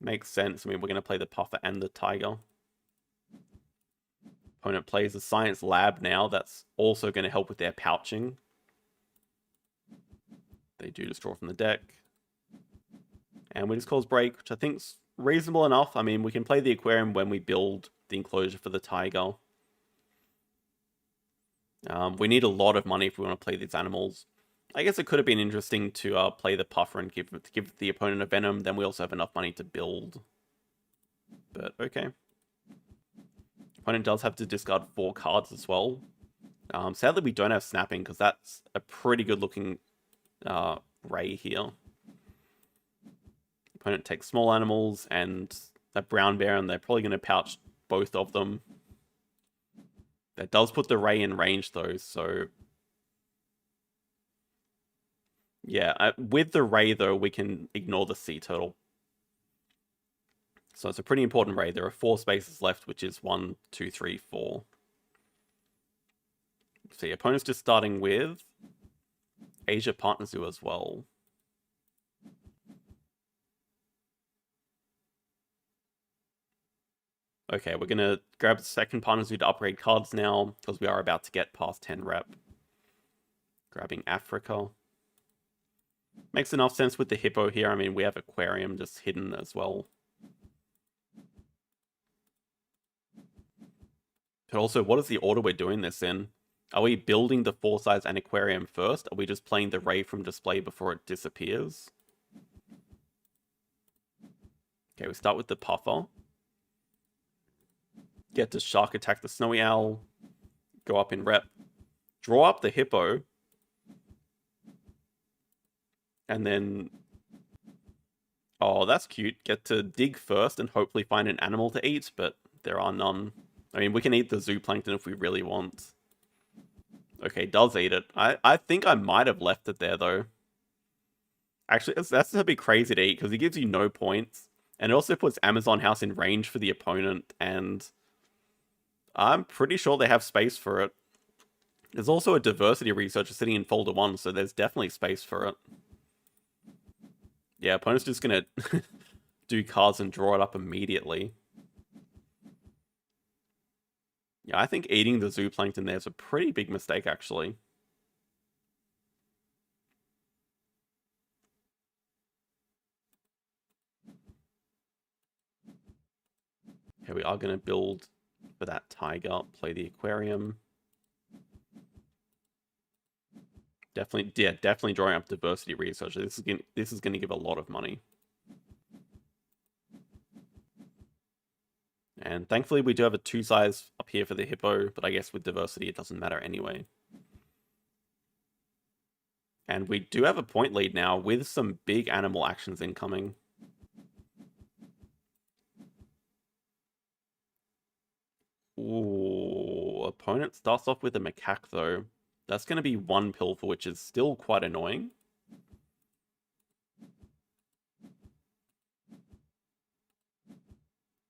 Makes sense. I mean, we're going to play the Puffer and the Tiger. Opponent plays the Science Lab now. That's also going to help with their pouching. They do just draw from the deck. And we just cause break, which I think's reasonable enough. I mean, we can play the aquarium when we build the enclosure for the tiger. We need a lot of money if we want to play these animals. I guess it could have been interesting to play the puffer and give the opponent a venom. Then we also have enough money to build. But okay. Opponent does have to discard 4 cards as well. Sadly, we don't have snapping because that's a pretty good looking ray here. Opponent takes small animals and a brown bear, and they're probably going to pouch both of them. That does put the ray in range though, so yeah, with the ray though, we can ignore the sea turtle. So it's a pretty important ray. There are 4 spaces left, which is 1, 2, 3, 4. See, opponent's just starting with Asia Partner Zoo as well. Okay, we're going to grab the 2nd Partner Zoo to upgrade cards now, because we are about to get past 10 rep. Grabbing Africa. Makes enough sense with the hippo here. I mean, we have aquarium just hidden as well. But also, what is the order we're doing this in? Are we building the 4 size and aquarium first? Are we just playing the ray from display before it disappears? Okay, we start with the puffer. Get to shark attack the snowy owl. Go up in rep. Draw up the hippo. And then... oh, that's cute. Get to dig first and hopefully find an animal to eat, but there are none. I mean, we can eat the zooplankton if we really want. Okay, does eat it. I think I might have left it there, though. Actually, that's a bit crazy to eat, because it gives you no points. And it also puts Amazon House in range for the opponent, and I'm pretty sure they have space for it. There's also a diversity researcher sitting in folder 1, so there's definitely space for it. Yeah, opponent's just gonna do cards and draw it up immediately. Yeah, I think eating the zooplankton there is a pretty big mistake, actually. Okay, we are going to build for that tiger, play the aquarium. Definitely, yeah, definitely drawing up diversity research. This is going to give a lot of money. And thankfully, we do have a 2-size up here for the hippo, but I guess with diversity, it doesn't matter anyway. And we do have a point lead now with some big animal actions incoming. Ooh, opponent starts off with a macaque, though. That's going to be 1 pilfer, which is still quite annoying.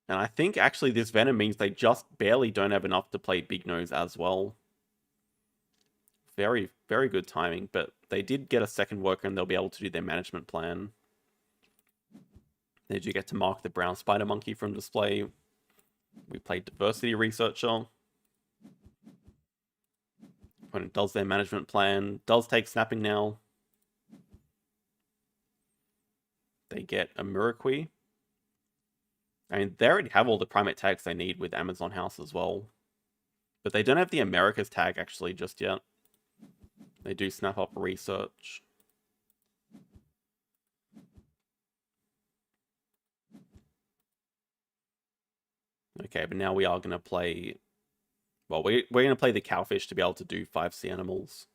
And I think actually this Venom means they just barely don't have enough to play Big Nose as well. Very, very good timing, but they did get a second worker and they'll be able to do their management plan. They do get to mark the brown spider monkey from display. We played Diversity Researcher. Opponent does their management plan, does take snapping now. They get a Miracle. I mean, they already have all the primate tags they need with Amazon House as well. But they don't have the Americas tag actually just yet. They do snap up research. Okay, but now we are going to play... Well, we're going to play the cowfish to be able to do 5 sea animals.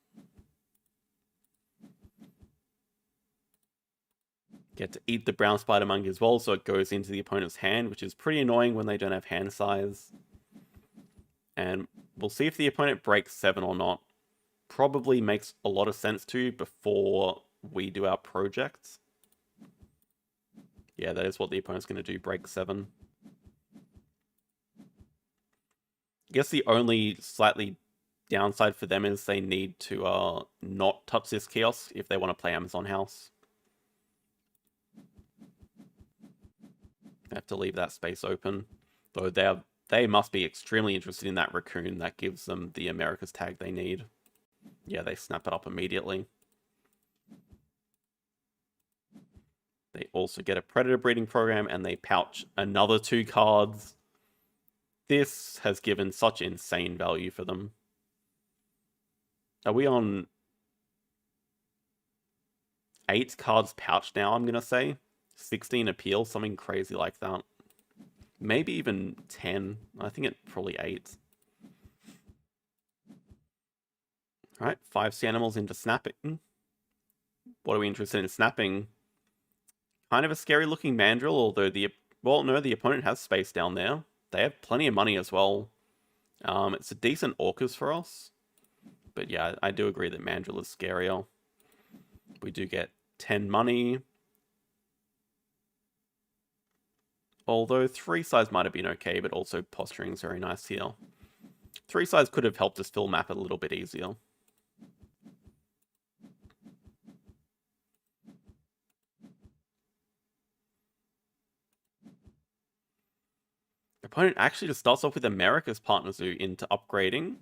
Get to eat the brown spider monkey as well, so it goes into the opponent's hand, which is pretty annoying when they don't have hand size. And we'll see if the opponent breaks 7 or not. Probably makes a lot of sense to before we do our projects. Yeah, that is what the opponent's going to do, break 7. I guess the only slightly downside for them is they need to not touch this kiosk if they want to play Amazon House. They have to leave that space open. Though they must be extremely interested in that raccoon that gives them the Americas tag they need. Yeah, they snap it up immediately. They also get a predator breeding program and they pouch another 2 cards. This has given such insane value for them. Are we on 8 cards pouched now, I'm going to say? 16 appeal, something crazy like that. Maybe even 10. I think it's probably 8. Alright, 5 sea animals into snapping. What are we interested in snapping? Kind of a scary looking mandrill, although the opponent has space down there. They have plenty of money as well. It's a decent Orcas for us. But yeah, I do agree that mandrill is scarier. We do get 10 money. Although 3 size might have been okay, but also posturing is very nice here. 3 size could have helped us fill map a little bit easier. Opponent actually just starts off with America's Partner Zoo into upgrading.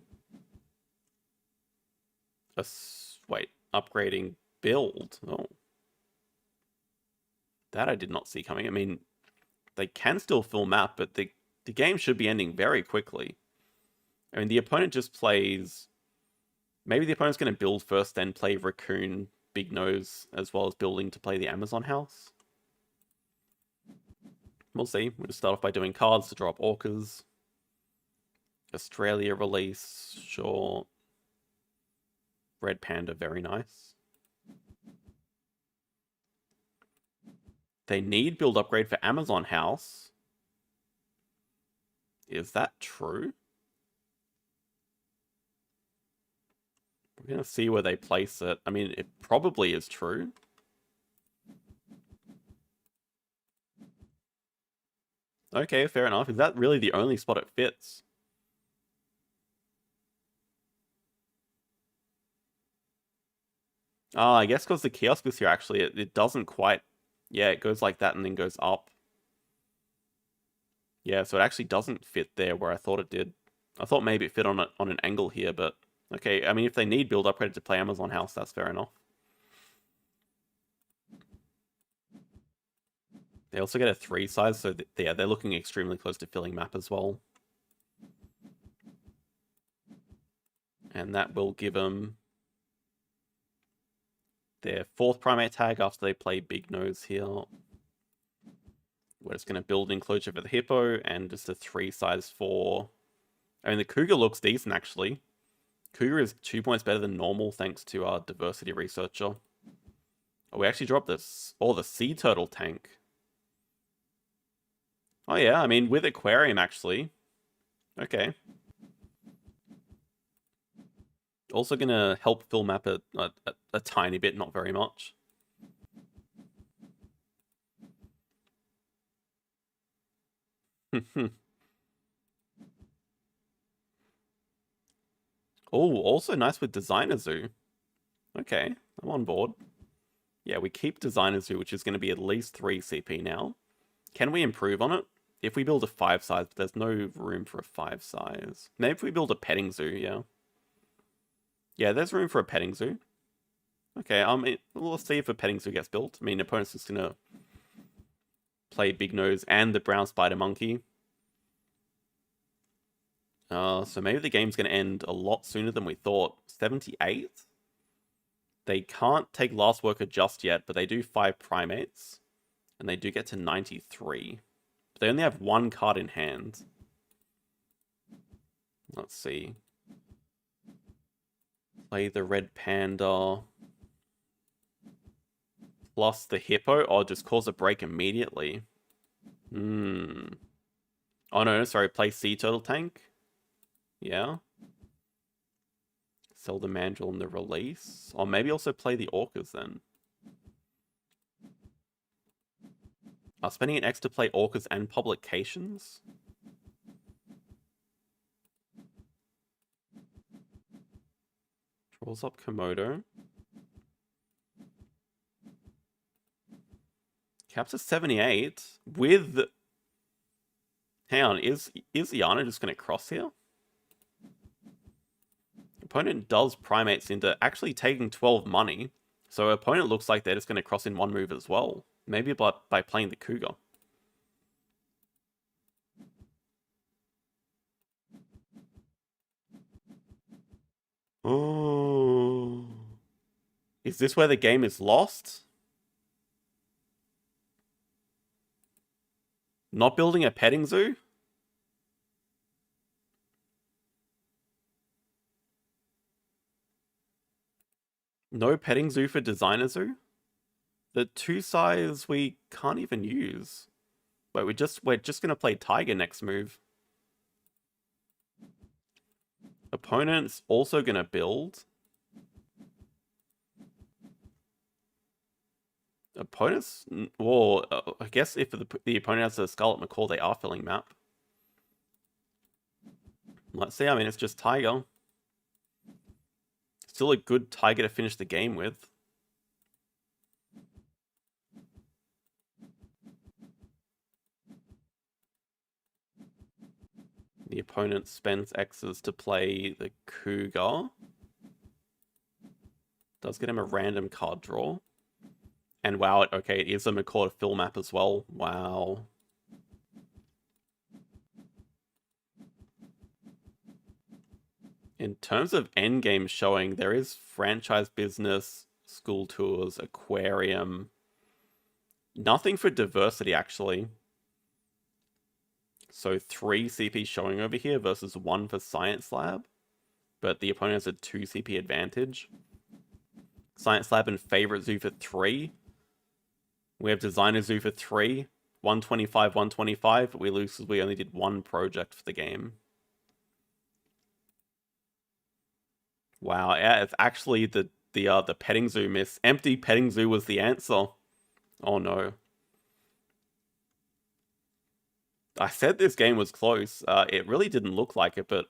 Wait, upgrading build. Oh. That I did not see coming. I mean, they can still fill map, but the game should be ending very quickly. I mean, the opponent just plays... Maybe the opponent's going to build first, then play Raccoon, Big Nose, as well as building to play the Amazon House. We'll see. We'll just start off by doing cards to draw up Orcas. Australia release, sure. Red Panda, very nice. They need build upgrade for Amazon House. Is that true? We're going to see where they place it. I mean, it probably is true. Okay, fair enough. Is that really the only spot it fits? I guess because the kiosk is here, actually, it doesn't quite Yeah, it goes like that and then goes up. Yeah, so it actually doesn't fit there where I thought it did. I thought maybe it fit on an angle here, but okay. I mean, if they need build upgrade to play Amazon House, that's fair enough. They also get a 3 size, so yeah, they're looking extremely close to filling map as well. And that will give them their 4th primate tag after they play Big Nose here. We're just going to build enclosure for the hippo and just a 3 size for... I mean, the cougar looks decent, actually. Cougar is 2 points better than normal, thanks to our diversity researcher. Oh, we actually dropped this... Oh, the sea turtle tank. Oh, yeah, I mean, with aquarium, actually. Okay. Also gonna help fill map a tiny bit, not very much. Oh, also nice with Designer Zoo. Okay, I'm on board. Yeah, we keep Designer Zoo, which is going to be at least 3 CP now. Can we improve on it? If we build a 5 size, but there's no room for a 5 size. Maybe if we build a petting zoo, yeah. Yeah, there's room for a petting zoo. Okay, we'll see if a petting zoo gets built. I mean, opponent's just going to play Big Nose and the brown spider monkey. So maybe the game's going to end a lot sooner than we thought. 78? They can't take Last Worker just yet, but they do 5 primates. And they do get to 93. But they only have 1 card in hand. Let's see. Play the red panda. Plus the hippo. Or just cause a break immediately. Oh no, sorry. Play sea turtle tank. Yeah. Sell the mandrill in the release. Or maybe also play the orcas then. Spending an X to play orcas and publications. Draws up Komodo. Caps a 78 with... Hang on, is Iana just going to cross here? Opponent does primates into actually taking 12 money. So opponent looks like they're just going to cross in 1 move as well. Maybe by playing the cougar. Oh. Is this where the game is lost? Not building a petting zoo? No petting zoo for Designer Zoo? The 2 size we can't even use. Wait, we're just gonna play Tiger next move. Opponent's also gonna build. Opponents, well, I guess if the opponent has a Scarlet Macaw, they are filling map. Let's see. I mean, it's just Tiger. Still a good Tiger to finish the game with. The opponent spends X's to play the Cougar. Does get him a random card draw. And wow, okay, it is a Macaw to fill map as well. Wow. In terms of endgame showing, there is franchise business, school tours, aquarium. Nothing for diversity, actually. So 3 CP showing over here versus 1 for Science Lab. But the opponent has a 2 CP advantage. Science Lab and Favorite Zoo for 3. We have Designer Zoo for 3. 125, 125. But we lose because we only did 1 project for the game. Wow, yeah, it's actually the petting zoo miss. Empty petting zoo was the answer. Oh no. I said this game was close. It really didn't look like it, but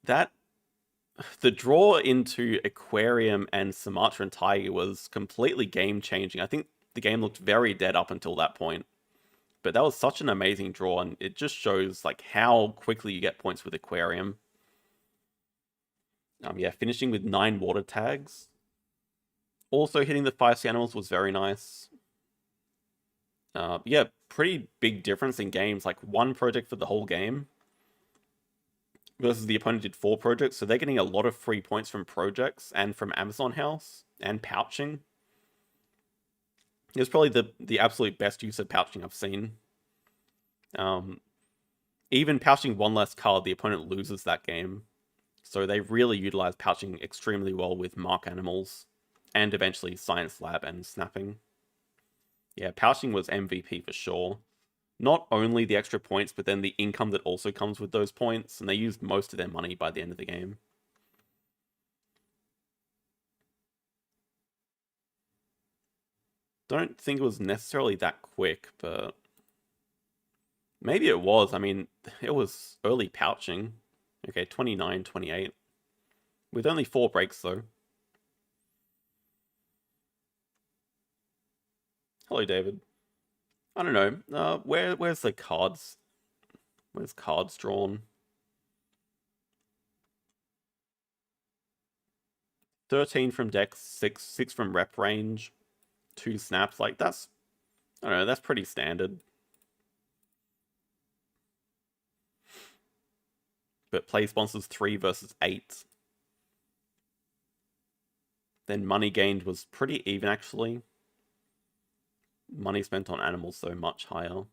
that... the draw into Aquarium and Sumatran Tiger was completely game-changing. I think the game looked very dead up until that point. But that was such an amazing draw, and it just shows like how quickly you get points with Aquarium. Yeah, finishing with 9 water tags. Also hitting the 5 sea animals was very nice. Yeah, pretty big difference in games. Like 1 project for the whole game versus the opponent did 4 projects, so they're getting a lot of free points from projects and from Amazon House and pouching. It was probably the absolute best use of pouching I've seen. Even pouching 1 less card, the opponent loses that game. So they really utilize pouching extremely well with mark animals and eventually Science Lab and snapping. Yeah, pouching was MVP for sure. Not only the extra points, but then the income that also comes with those points, and they used most of their money by the end of the game. Don't think it was necessarily that quick, but maybe it was. I mean, it was early pouching. Okay, 29, 28. With only 4 breaks, though. Hello, David. I don't know. Where's the cards? Where's cards drawn? 13 from deck, 6 from rep range, 2 snaps. Like, that's... I don't know, that's pretty standard. But play sponsors 3 versus 8. Then money gained was pretty even, actually. Money spent on animals, though, much higher.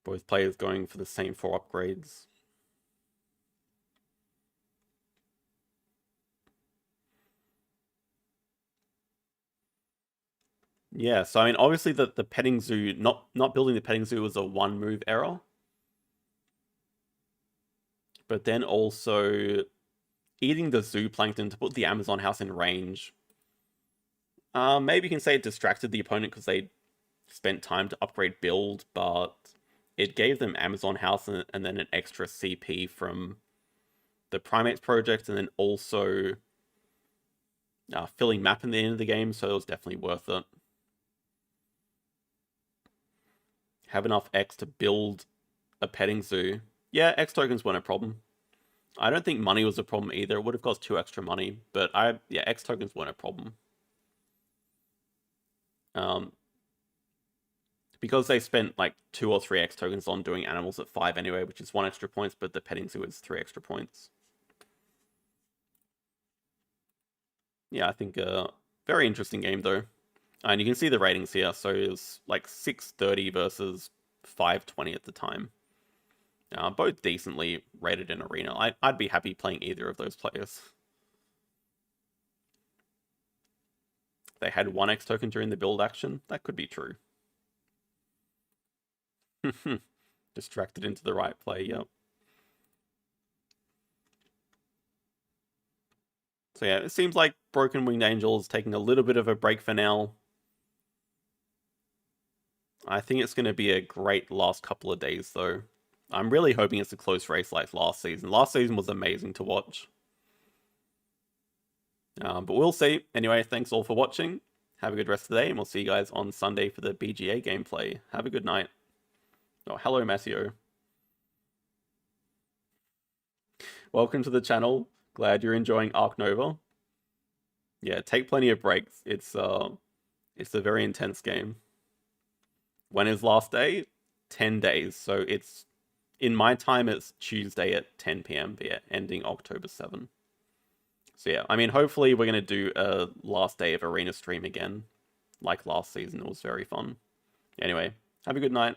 Both players going for the same 4 upgrades. Yeah, so I mean, obviously the petting zoo, not building the petting zoo was a 1 move error. But then also eating the zooplankton to put the Amazon house in range. Maybe you can say it distracted the opponent because they spent time to upgrade build, but it gave them Amazon house and then an extra CP from the Primates project, and then also filling map in the end of the game, so it was definitely worth it. Have enough X to build a petting zoo. Yeah, X tokens weren't a problem. I don't think money was a problem either. It would have cost 2 extra money, but yeah, X tokens weren't a problem. Because they spent like 2 or 3 X tokens on doing animals at 5 anyway, which is 1 extra points, but the petting zoo is 3 extra points. Yeah, I think very interesting game though. And you can see the ratings here. So it was like 630 versus 520 at the time. Both decently rated in Arena. I'd be happy playing either of those players. They had 1 X token during the build action. That could be true. Distracted into the right play, yep. So yeah, it seems like Broken Winged Angel is taking a little bit of a break for now. I think it's going to be a great last couple of days, though. I'm really hoping it's a close race like last season. Last season was amazing to watch. But we'll see. Anyway, thanks all for watching. Have a good rest of the day, and we'll see you guys on Sunday for the BGA gameplay. Have a good night. Oh, hello, Massio. Welcome to the channel. Glad you're enjoying Ark Nova. Yeah, take plenty of breaks. It's a very intense game. When is last day? 10 days. So it's, in my time, it's Tuesday at 10 p.m. But yeah, ending October 7. So yeah, I mean, hopefully we're going to do a last day of Arena stream again. Like last season, it was very fun. Anyway, have a good night.